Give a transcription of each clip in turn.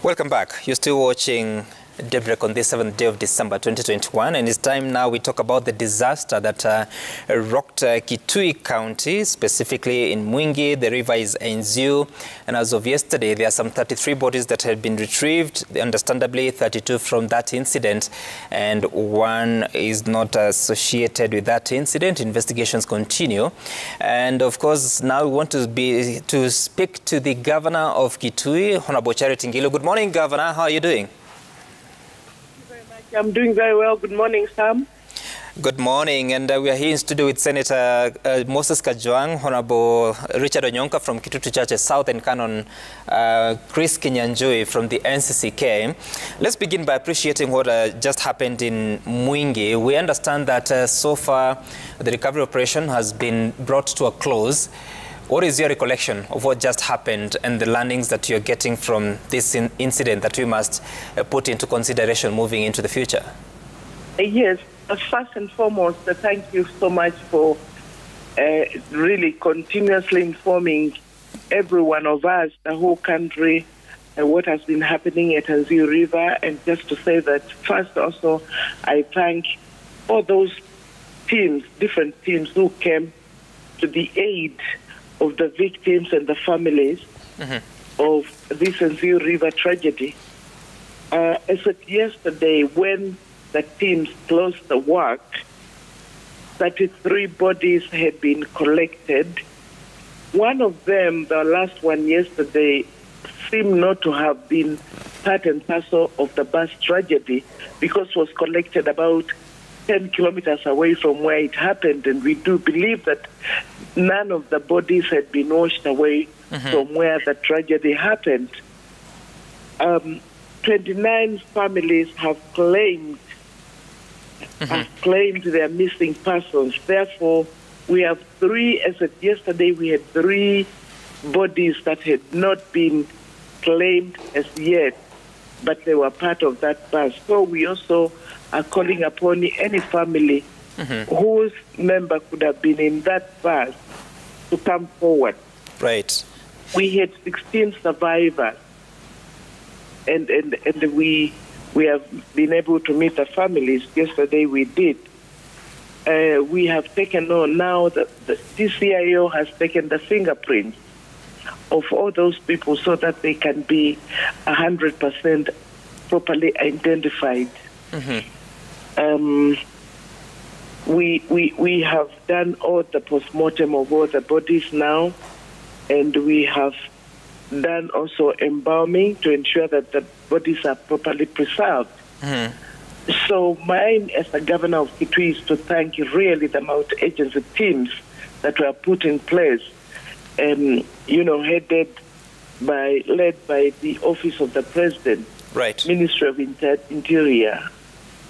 Welcome back. You're still watching Daybreak on this 7th day of December 2021, and it's time now we talk about the disaster that rocked Kitui County, specifically in Mwingi. The river is Enziu, and as of yesterday, there are some 33 bodies that had been retrieved, understandably 32 from that incident, and one is not associated with that incident. Investigations continue, and of course, now we want to speak to the governor of Kitui, Honorable Charity Ngilu. Good morning, Governor. How are you doing? I'm doing very well. Good morning, Sam. Good morning, and we are here in studio with Senator Moses Kajwang, Honorable Richard Onyonka from Kitutu Churches South, and Canon Chris Kinyanjui from the NCCK. Let's begin by appreciating what just happened in Mwingi. We understand that so far the recovery operation has been brought to a close. What is your recollection of what just happened and the learnings that you're getting from this incident that we must put into consideration moving into the future? Yes, first and foremost, thank you so much for really continuously informing every one of us, the whole country, what has been happening at Enziu River. And just to say that first also, I thank all those teams, different teams who came to the aid of the victims and the families of this Enziu River tragedy. As of yesterday, when the teams closed the work, 33 bodies had been collected. One of them, the last one yesterday, seemed not to have been part and parcel of the bus tragedy because it was collected about 10 kilometers away from where it happened, and we do believe that none of the bodies had been washed away from where the tragedy happened. 29 families have claimed their missing persons. Therefore, we have three, as of yesterday, we had 3 bodies that had not been claimed as yet, but they were part of that bus. So we also are calling upon any family whose member could have been in that bus to come forward. Right. We had 16 survivors, and we have been able to meet the families. Yesterday we did. We have taken on now, the CCIO has taken the fingerprints of all those people so that they can be 100% properly identified. We have done all the postmortem of all the bodies now, and we have done also embalming to ensure that the bodies are properly preserved. So mine as the governor of Kitui is to thank really the multi-agency teams that were put in place, led by the Office of the President, right, Ministry of Interior,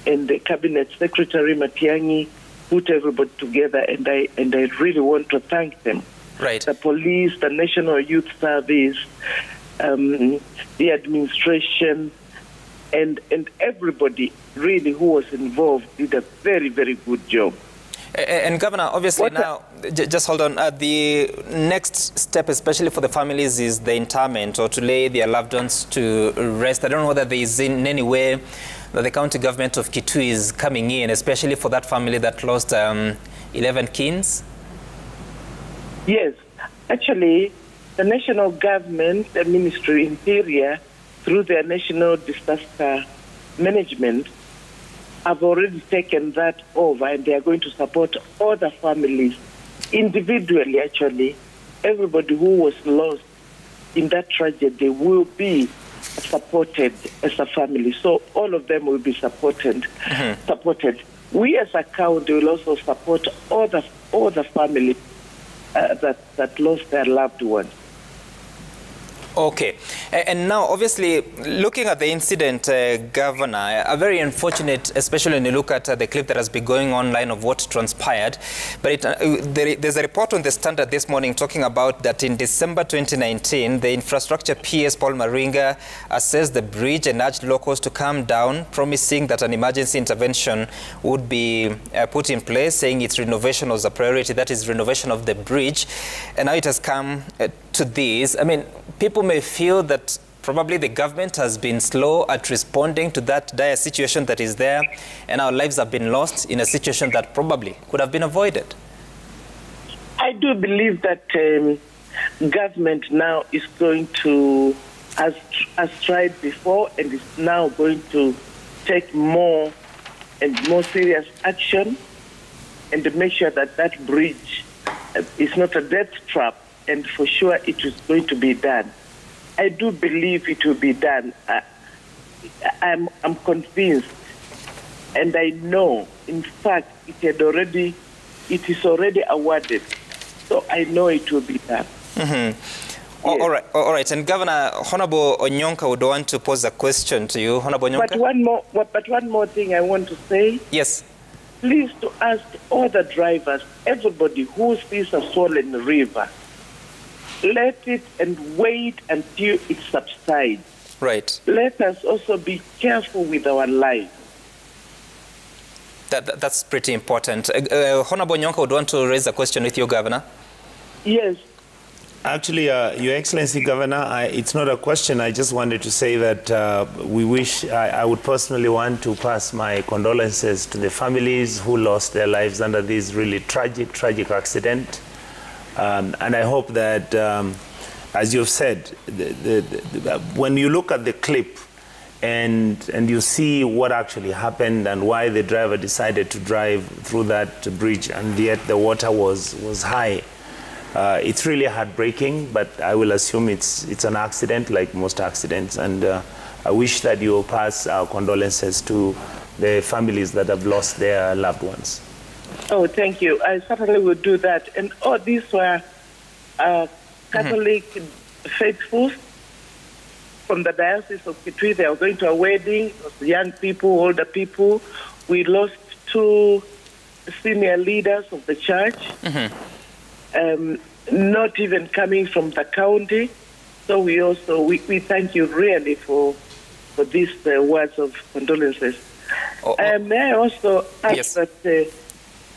and the Cabinet Secretary Matiang'i put everybody together, and I really want to thank them. Right. The police, the National Youth Service, the administration, and everybody really who was involved did a very, very good job. And Governor, obviously now, just hold on, the next step, especially for the families, is the interment or to lay their loved ones to rest. I don't know whether there is in any way that the county government of Kitui is coming in, especially for that family that lost 11 kins. Yes, actually, the national government, the Ministry of Interior, through their National Disaster Management, have already taken that over, and they are going to support all the families individually. Actually, everybody who was lost in that tragedy will be supported as a family. So all of them will be supported. We as a county will also support all the families that lost their loved ones. Okay. And now, obviously, looking at the incident, Governor, a very unfortunate, especially when you look at the clip that has been going online of what transpired. But there's a report on the Standard this morning talking about that in December 2019, the infrastructure PS Paul Maringa assessed the bridge and urged locals to calm down, promising that an emergency intervention would be put in place, saying its renovation was a priority, that is renovation of the bridge. And now it has come to this. I mean, people may feel that probably the government has been slow at responding to that dire situation that is there, and our lives have been lost in a situation that probably could have been avoided? I do believe that government now is going to, has tried before and is now going to take more and more serious action and make sure that that bridge is not a death trap, and for sure it is going to be done. I do believe it will be done. I'm convinced, and I know, in fact, it is already awarded. So I know it will be done. Mm-hmm. Yes. All right. And Governor, Honorable Onyonka would want to pose a question to you. Honorable Onyonka? But one more thing I want to say. Yes. Please to ask all the drivers, everybody who sees a swollen river, let it and wait until it subsides. Right. Let us also be careful with our lives. That's pretty important. Honorable Nyonka would want to raise a question with you, Governor. Yes. Actually, Your Excellency, Governor, it's not a question. I just wanted to say that I would personally want to pass my condolences to the families who lost their lives under this really tragic accident. And I hope that, as you've said, when you look at the clip, and you see what actually happened and why the driver decided to drive through that bridge, and yet the water was high. It's really heartbreaking, but I will assume it's an accident like most accidents, and I wish that you will pass our condolences to the families that have lost their loved ones. Oh, thank you. I certainly will do that. And all these were Catholic faithfuls from the Diocese of Kitui. They were going to a wedding, young people, older people. We lost 2 senior leaders of the church, not even coming from the county. So we thank you really for these words of condolences. May I also ask that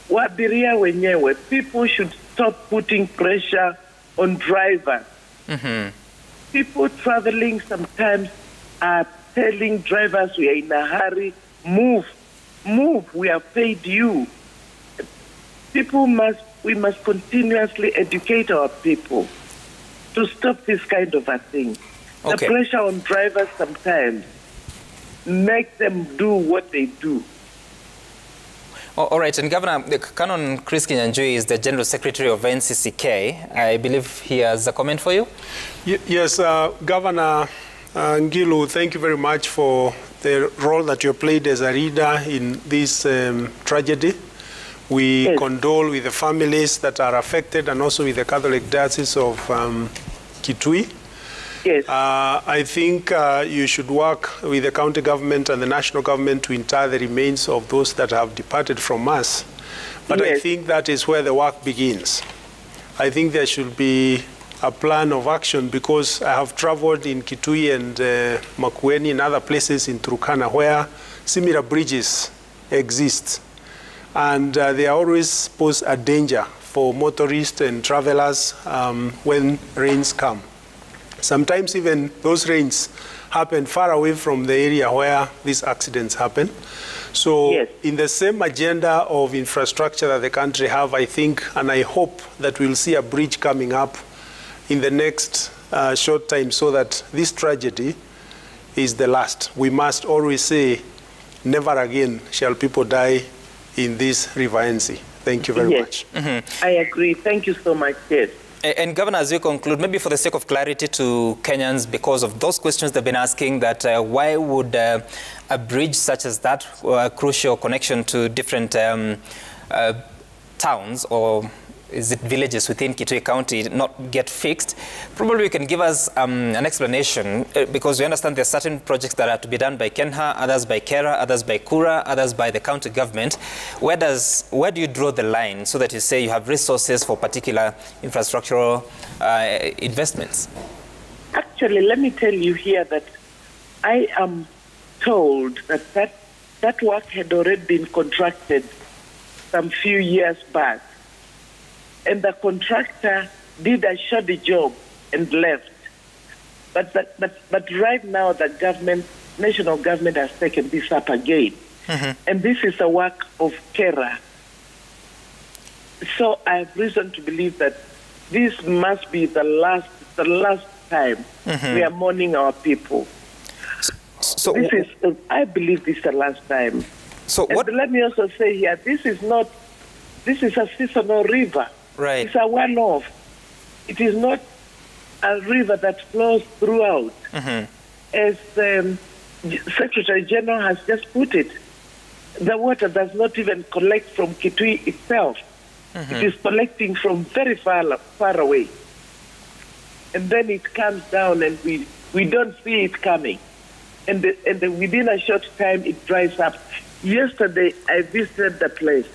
wabiria wenyewe, people should stop putting pressure on drivers. People traveling sometimes are telling drivers, we are in a hurry, move, we have paid you. We must continuously educate our people to stop this kind of a thing. Okay. The pressure on drivers sometimes make them do what they do. All right, and Governor, Canon Chris Kinyanjui is the General Secretary of NCCK. I believe he has a comment for you. Yes, Governor Ngilu, thank you very much for the role that you played as a leader in this tragedy. We condole with the families that are affected and also with the Catholic Diocese of Kitui. Yes. I think you should work with the county government and the national government to inter the remains of those that have departed from us. But I think that is where the work begins. I think there should be a plan of action, because I have traveled in Kitui and Makueni and other places in Turkana where similar bridges exist. And they always pose a danger for motorists and travelers when rains come. Sometimes even those rains happen far away from the area where these accidents happen. So in the same agenda of infrastructure that the country have, I think, and I hope that we'll see a bridge coming up in the next short time, so that this tragedy is the last. We must always say, never again shall people die in this river NC. Thank you very much. I agree. Thank you so much. Yes. And Governor, as we conclude, maybe for the sake of clarity to Kenyans, because of those questions they've been asking, that why would a bridge such as that, crucial connection to different towns, or is it villages within Kitui County, not get fixed? Probably you can give us an explanation, because we understand there are certain projects that are to be done by Kenha, others by Kera, others by Kura, others by the county government. Where do you draw the line so that you say you have resources for particular infrastructural investments? Actually, let me tell you here that I am told that work had already been contracted some few years back. And the contractor did a shoddy job and left. But right now, the government, national government, has taken this up again, and this is a work of terror. So I have reason to believe that this must be the last time we are mourning our people. So I believe this is the last time. So and let me also say here, this is a seasonal river. Right. It's a one-off. It is not a river that flows throughout. As the Secretary General has just put it, the water does not even collect from Kitui itself. It is collecting from very far away. And then it comes down and we don't see it coming. And within a short time, it dries up. Yesterday, I visited the place,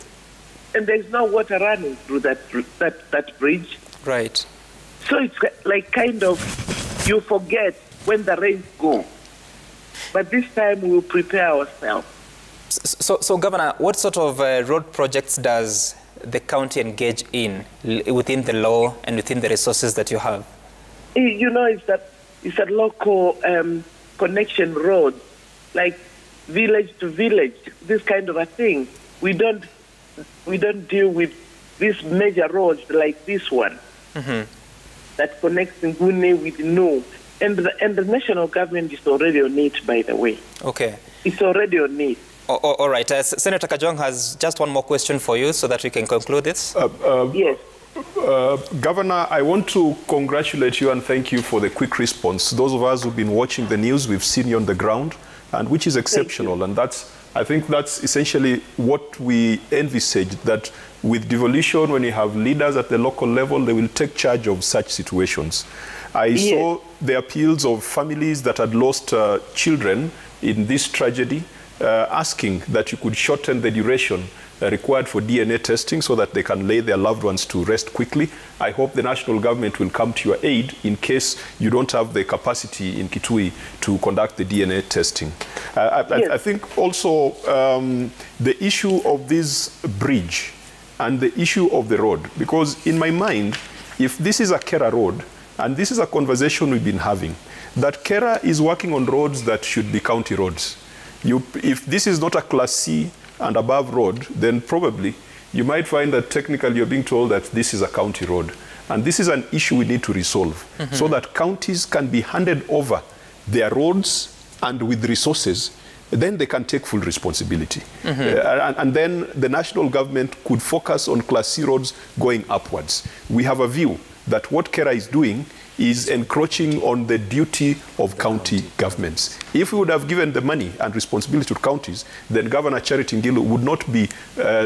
and there's no water running through that bridge. Right. So it's like kind of, you forget when the rains go. But this time, we will prepare ourselves. So Governor, what sort of road projects does the county engage in within the law and within the resources that you have? You know, it's a local connection road, like village to village, this kind of a thing. We don't deal with these major roads like this one that connects Nguni with Nu. And the national government is already on it, by the way. Okay. It's already on it. All right. Senator Kajwang has just one more question for you so that we can conclude this. Yes. Governor, I want to congratulate you and thank you for the quick response. Those of us who've been watching the news, we've seen you on the ground, and which is exceptional. And I think that's essentially what we envisaged, that with devolution, when you have leaders at the local level, they will take charge of such situations. I saw the appeals of families that had lost children in this tragedy, asking that you could shorten the duration required for DNA testing so that they can lay their loved ones to rest quickly. I hope the national government will come to your aid in case you don't have the capacity in Kitui to conduct the DNA testing. I think also the issue of this bridge and the issue of the road, because in my mind, if this is a Kera road, and this is a conversation we've been having, that Kera is working on roads that should be county roads. If this is not a Class C and above road, then probably you might find that technically you're being told that this is a county road. And this is an issue we need to resolve so that counties can be handed over their roads and with resources, then they can take full responsibility. And then the national government could focus on Class C roads going upwards. We have a view that what Kera is doing is encroaching on the duty of county governments. If we would have given the money and responsibility to counties, then Governor Charity Ngilu would not be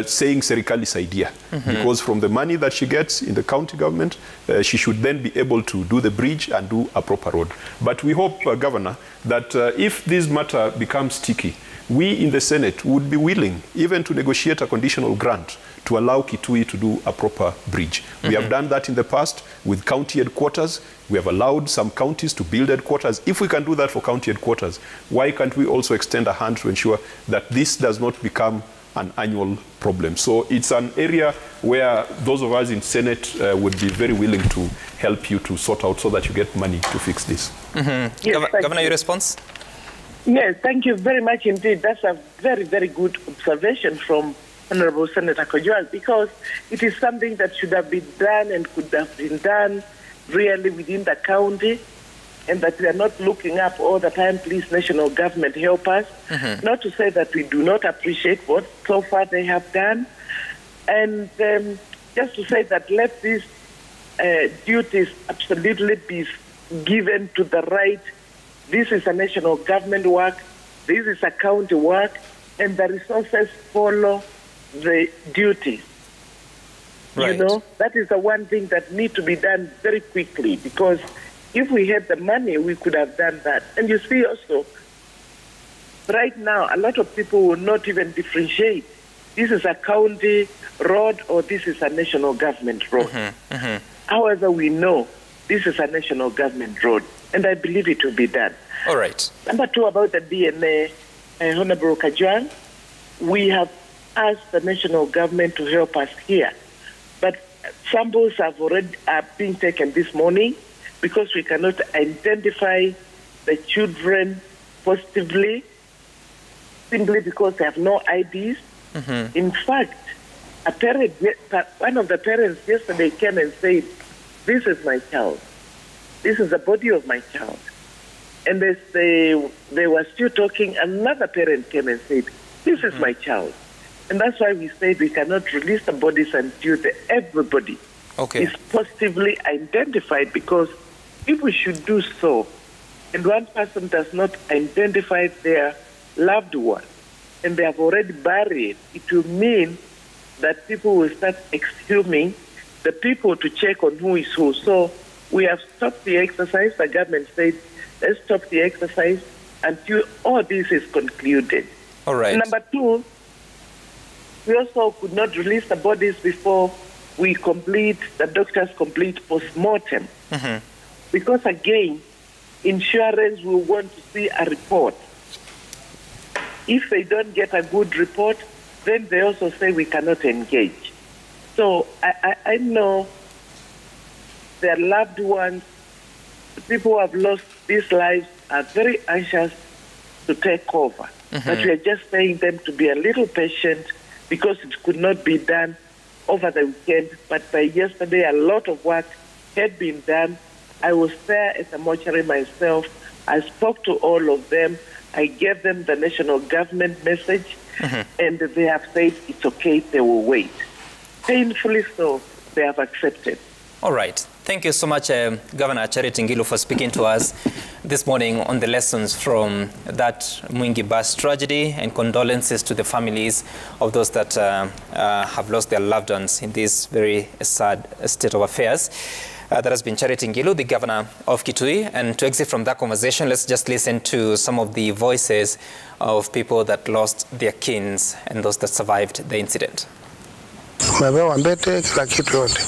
saying Serikali's idea. Because from the money that she gets in the county government, she should then be able to do the bridge and do a proper road. But we hope, Governor, that if this matter becomes sticky, we in the Senate would be willing even to negotiate a conditional grant to allow Kitui to do a proper bridge. We have done that in the past with county headquarters. We have allowed some counties to build headquarters. If we can do that for county headquarters, why can't we also extend a hand to ensure that this does not become an annual problem? So it's an area where those of us in Senate would be very willing to help you to sort out so that you get money to fix this. Yes, Governor, your response? Yes, thank you very much indeed. That's a very, very good observation from Honorable Senator Kajwang, because it is something that should have been done and could have been done really within the county, and that we are not looking up all the time. Please, national government, help us. Not to say that we do not appreciate what so far they have done, and just to say that let these duties absolutely be given to the right. This is a national government work, this is a county work, and the resources follow the duties. Right. You know, that is the one thing that needs to be done very quickly, because if we had the money, we could have done that. And you see also, right now, a lot of people will not even differentiate. This is a county road or this is a national government road. However, we know this is a national government road, and I believe it will be done. All right. Number two, about the DNA, Honorable Kajwang, we have asked the national government to help us here. But samples have already been taken this morning. because we cannot identify the children positively simply because they have no IDs. In fact, one of the parents yesterday came and said, "This is my child. This is the body of my child." And as they were still talking, another parent came and said, "This is my child." And that's why we said we cannot release the bodies until everybody is positively identified, because if we should do so, and one person does not identify their loved one, and they have already buried, it will mean that people will start exhuming the people to check on who is who. So we have stopped the exercise. The government said, let's stop the exercise until all this is concluded. All right. Number two, we also could not release the bodies before the doctors complete post-mortem. Because again, insurance will want to see a report. If they don't get a good report, then they also say we cannot engage. So I know their loved ones, the people who have lost these lives, are very anxious to take over. But we are just saying them to be a little patient, because it could not be done over the weekend. But by yesterday, a lot of work had been done. I was there at the mortuary myself. I spoke to all of them. I gave them the national government message, and they have said it's okay, they will wait. Painfully so, they have accepted. All right. Thank you so much, Governor Charity Ngilu, for speaking to us this morning on the lessons from that Mwingi bus tragedy, and condolences to the families of those that have lost their loved ones in this very sad state of affairs. That has been Charity Ngilu, the governor of Kitui. And to exit from that conversation, let's just listen to some of the voices of people that lost their kins and those that survived the incident. Tumepewa mbete kila kitu yote.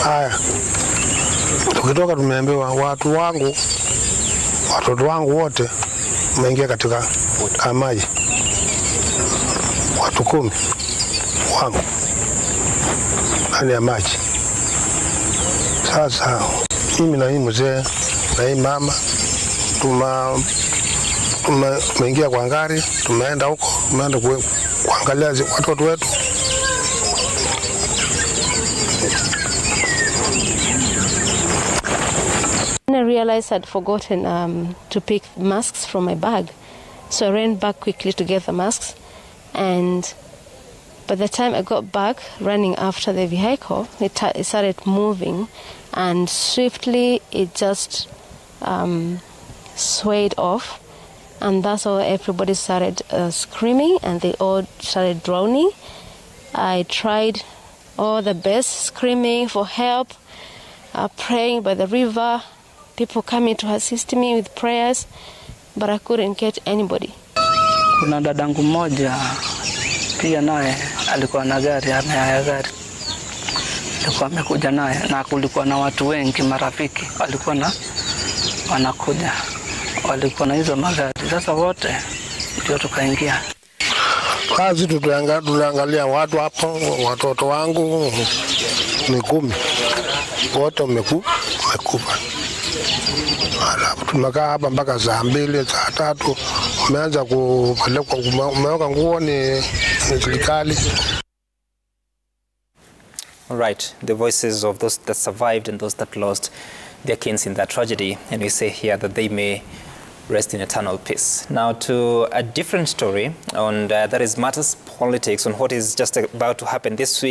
Haya. Tukitoka tumeambiwa watoto wangu wote wameingia katika maji. Watu 10 wangu ndani ya maji. Sasa mimi na hii mzee na hii mama tumeingia kwa gari, tumeenda huko, tumeenda kuangalia watoto wetu. I realized I'd forgotten to pick masks from my bag, so I ran back quickly to get the masks, and by the time I got back, running after the vehicle, it started moving, and swiftly it just swayed off. And that's how everybody started screaming, and they all started drowning. I tried all the best, screaming for help, praying by the river, people coming to assist me with prayers, but I couldn't get anybody. Kuna dadangu mmoja pia naye alikuwa na gari, amehaya gari. Alikuwa amekuja naye, na kulikuwa na watu wengi, marafiki walikuwa wanakuja. Walikuwa na hizo magari. Sasa wote ndio tukaingia. Kazi tuliangalia watu hapo, watoto wangu ni 10. Wote wamekufa. Tumekaa hapa mpaka saa 2, saa 3. Umeanza kupelekwa, umeweka nguo ni serikali. All right. The voices of those that survived and those that lost their kins in that tragedy. And we say here that they may rest in eternal peace. Now to a different story, and that is matters politics on what is just about to happen this week.